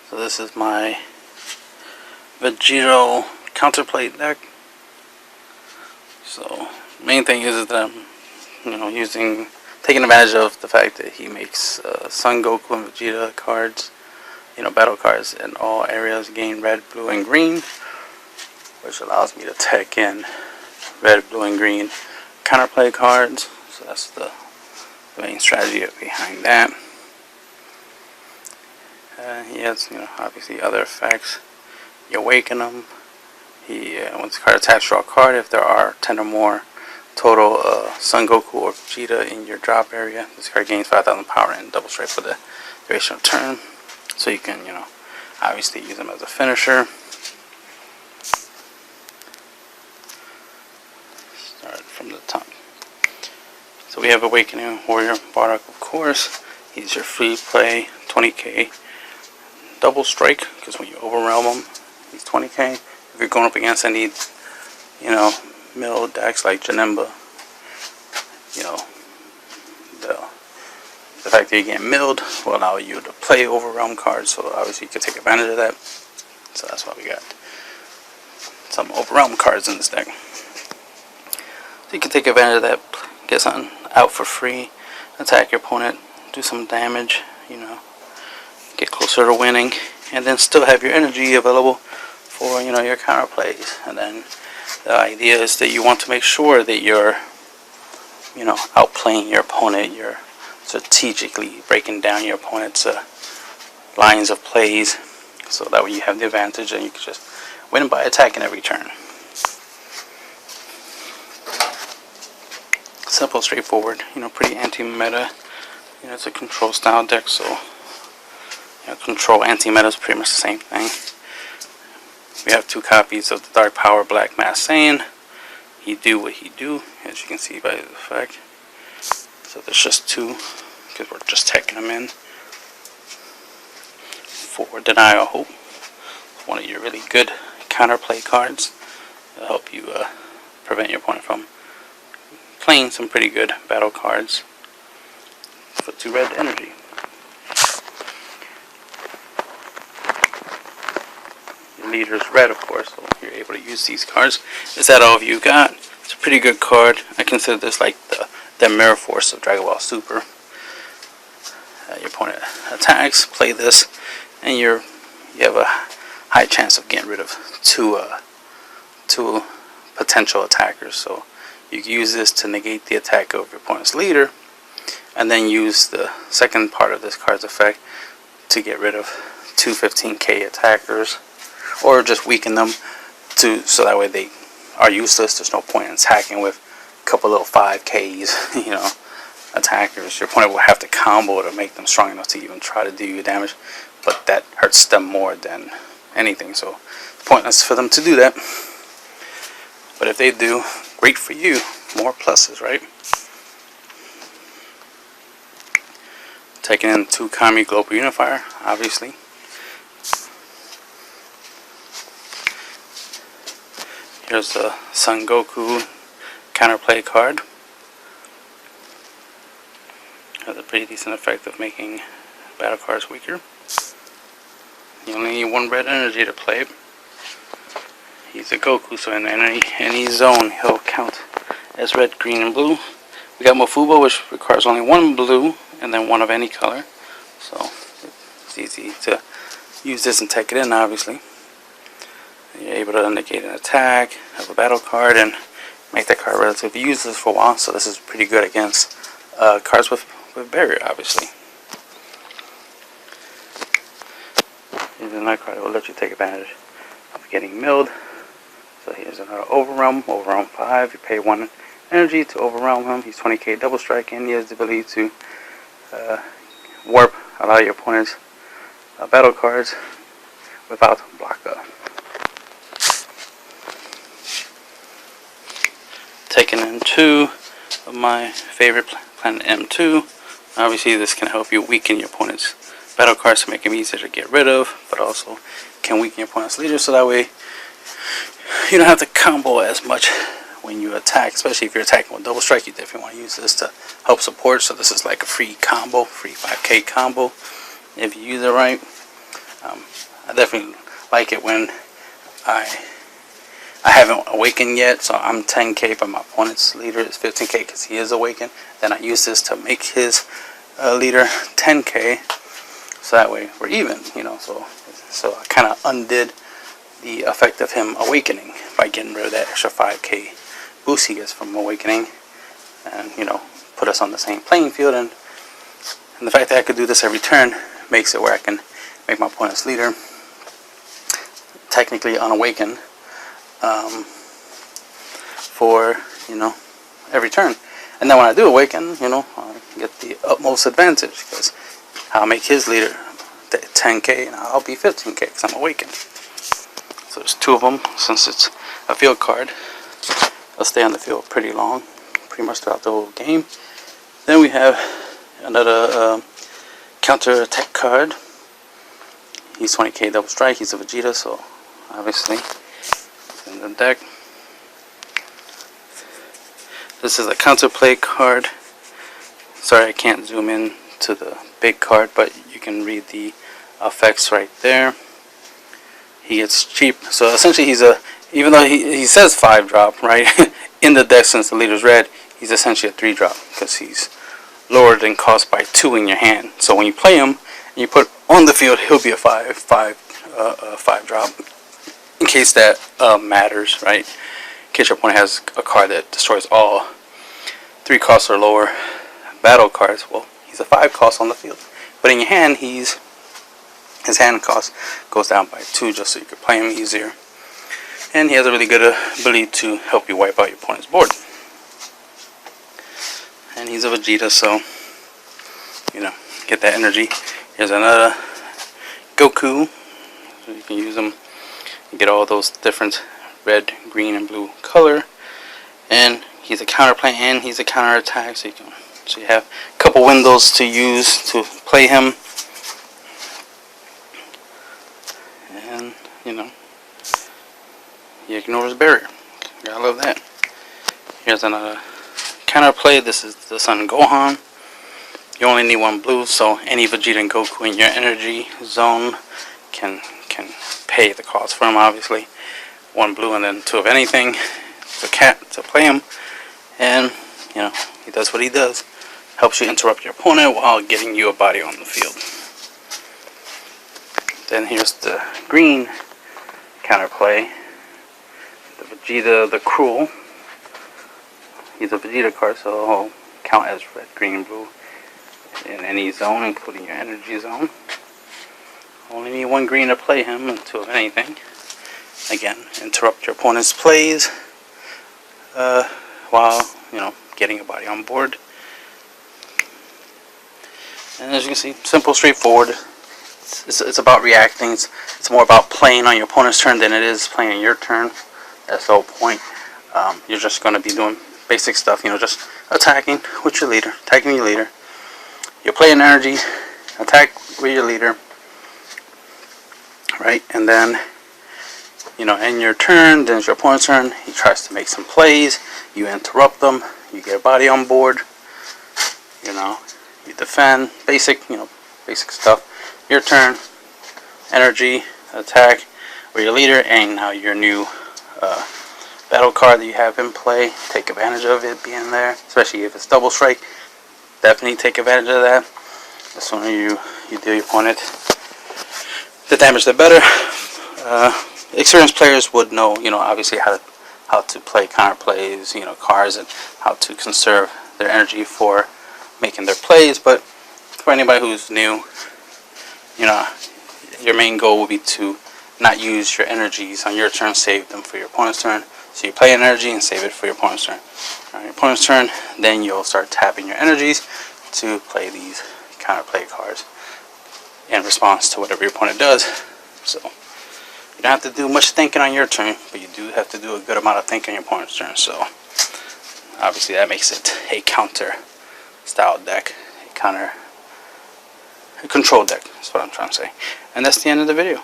So this is my Vegito counterplate deck. So main thing is that I'm taking advantage of the fact that he makes Son Goku and Vegeta cards, battle cards in all areas, gain red, blue, and green, which allows me to tech in red, blue, and green counterplay cards. So that's the main strategy behind that. He has, obviously other effects. You awaken him. Once the card attacks, draw a card. If there are 10 or more total Son Goku or Vegeta in your drop area, this card gains 5,000 power and double strike for the duration of turn. So you can, obviously use them as a finisher. Start from the top. So we have Awakening Warrior Bardock, of course. He's your free play 20k double strike, because when you overwhelm him, he's 20k. If you're going up against any, mill decks like Janemba, the fact that you get milled will allow you to play overwhelm cards, so obviously you can take advantage of that. So that's why we got some overwhelm cards in this deck. So you can take advantage of that, get something out for free, attack your opponent, do some damage, get closer to winning, and then still have your energy available for your counter plays. And then the idea is that you want to make sure that you're outplaying your opponent, you're strategically breaking down your opponent's lines of plays, so that way you have the advantage and you can just win by attacking every turn. Simple, straightforward, pretty anti-meta. It's a control style deck, so control, anti-meta is pretty much the same thing. We have 2 copies of the Dark Power Black Mask Saiyan. He do what he do, as you can see by the effect. So there's just 2, because we're just teching them in. For Denial of Hope, one of your really good counterplay cards. It'll help you prevent your opponent from playing some pretty good battle cards for 2 red energy. Your leader's red, of course, so you're able to use these cards. Is that all you got? It's a pretty good card. I consider this like the Mirror Force of Dragon Ball Super. Your opponent attacks, play this, and you have a high chance of getting rid of two potential attackers. So you can use this to negate the attack of your opponent's leader, and then use the second part of this card's effect to get rid of 2 15k attackers, or just weaken them so that way they are useless. There's no point in attacking with a couple little 5ks, attackers. Your opponent will have to combo to make them strong enough to even try to do you damage, but that hurts them more than anything, so it's pointless for them to do that. But if they do, great for you. More pluses, right? Taking in 2 Kami Global Unifier, obviously. Here's the Son Goku counterplay card. Has a pretty decent effect of making battle cards weaker. You only need 1 red energy to play it. He's a Goku, so in any zone he'll count as red, green, and blue. We got Mofubo, which requires only 1 blue and then 1 of any color. So it's easy to use this and take it in, obviously. And you're able to negate an attack, have a battle card, and make that card relatively useless for a while. So this is pretty good against cards with barrier, obviously. Here's another card that will let you take advantage of getting milled. So here's another Overwhelm, Overwhelm 5. You pay 1 energy to overwhelm him. He's 20k double strike, and he has the ability to warp, allow your opponent's battle cards without blocker. Taking in 2 of my favorite planet M2. Obviously this can help you weaken your opponent's battle cards to make them easier to get rid of, but also can weaken your opponent's leader, so that way you don't have to combo as much when you attack. Especially if you're attacking with double strike, you definitely want to use this to help support. So this is like a free combo, free 5k combo if you use it right. I definitely like it when I haven't awakened yet, so I'm 10k, but my opponent's leader is 15k because he is awakened. Then I use this to make his leader 10k, so that way we're even, you know. So I kind of undid the effect of him awakening by getting rid of that extra 5k boost he gets from awakening, and, you know, put us on the same playing field. And the fact that I could do this every turn makes it where I can make my opponent's leader technically unawakened for, you know, every turn. And then when I do awaken, you know, I get the utmost advantage because I'll make his leader 10k and I'll be 15k because I'm awakened. So there's 2 of them. Since it's a field card, I'll stay on the field pretty long, pretty much throughout the whole game. Then we have another counter attack card. He's 20k double strike. He's a Vegito, so obviously it's in the deck. This is a counterplay card. Sorry, I can't zoom in to the big card, but you can read the effects right there. He gets cheap, so essentially he's a, even though he says 5-drop, right, in the deck, since the leader's red, he's essentially a 3-drop because he's lowered in cost by 2 in your hand. So when you play him and you put on the field, he'll be a 5-drop. In case that matters, right? In case your opponent has a card that destroys all 3 costs or lower battle cards, well, he's a 5 cost on the field. But in your hand, his hand cost goes down by 2 just so you can play him easier. And he has a really good ability to help you wipe out your opponent's board. And he's a Vegeta, so, you know, get that energy. Here's another Goku. So you can use them. You get all those different red, green, and blue color. And he's a counterplay and he's a counter attack. So you have a couple windows to use to play him. And, you know, he ignores barrier. I love that. Here's another counterplay. This is the Son Gohan. You only need 1 blue, so any Vegeta and Goku in your energy zone can pay the cost for him, obviously. 1 blue and then 2 of anything to play him. And, you know, he does what he does. Helps you interrupt your opponent while getting you a body on the field. Then here's the green counterplay. The Vegeta the Cruel. He's a Vegeta card, so he'll count as red, green, and blue in any zone, including your energy zone. Only need 1 green to play him and 2 of anything. Again, interrupt your opponent's plays while, you know, getting a body on board. And as you can see, simple, straightforward. It's about reacting. It's more about playing on your opponent's turn than it is playing on your turn. That's the whole point. You're just going to be doing basic stuff, you know, just attacking with your leader, attacking your leader. You play an energy, attack with your leader, right? And then, you know, in your turn, then it's your opponent's turn. He tries to make some plays. You interrupt them. You get a body on board. You know, you defend. Basic, you know, basic stuff. Your turn, energy, attack with your leader, and now your new battle card that you have in play. Take advantage of it being there, especially if it's double strike. Definitely take advantage of that. The sooner you deal your opponent the damage, the better. Experienced players would know, you know, obviously how to play counter plays, you know, cards, and how to conserve their energy for making their plays. But for anybody who's new, you know, your main goal will be to not use your energies on your turn, save them for your opponent's turn. So you play an energy and save it for your opponent's turn. On your opponent's turn, then you'll start tapping your energies to play these counterplay cards in response to whatever your opponent does. So you don't have to do much thinking on your turn, but you do have to do a good amount of thinking on your opponent's turn. So obviously that makes it a counter style deck, a control deck. That's what I'm trying to say. And that's the end of the video.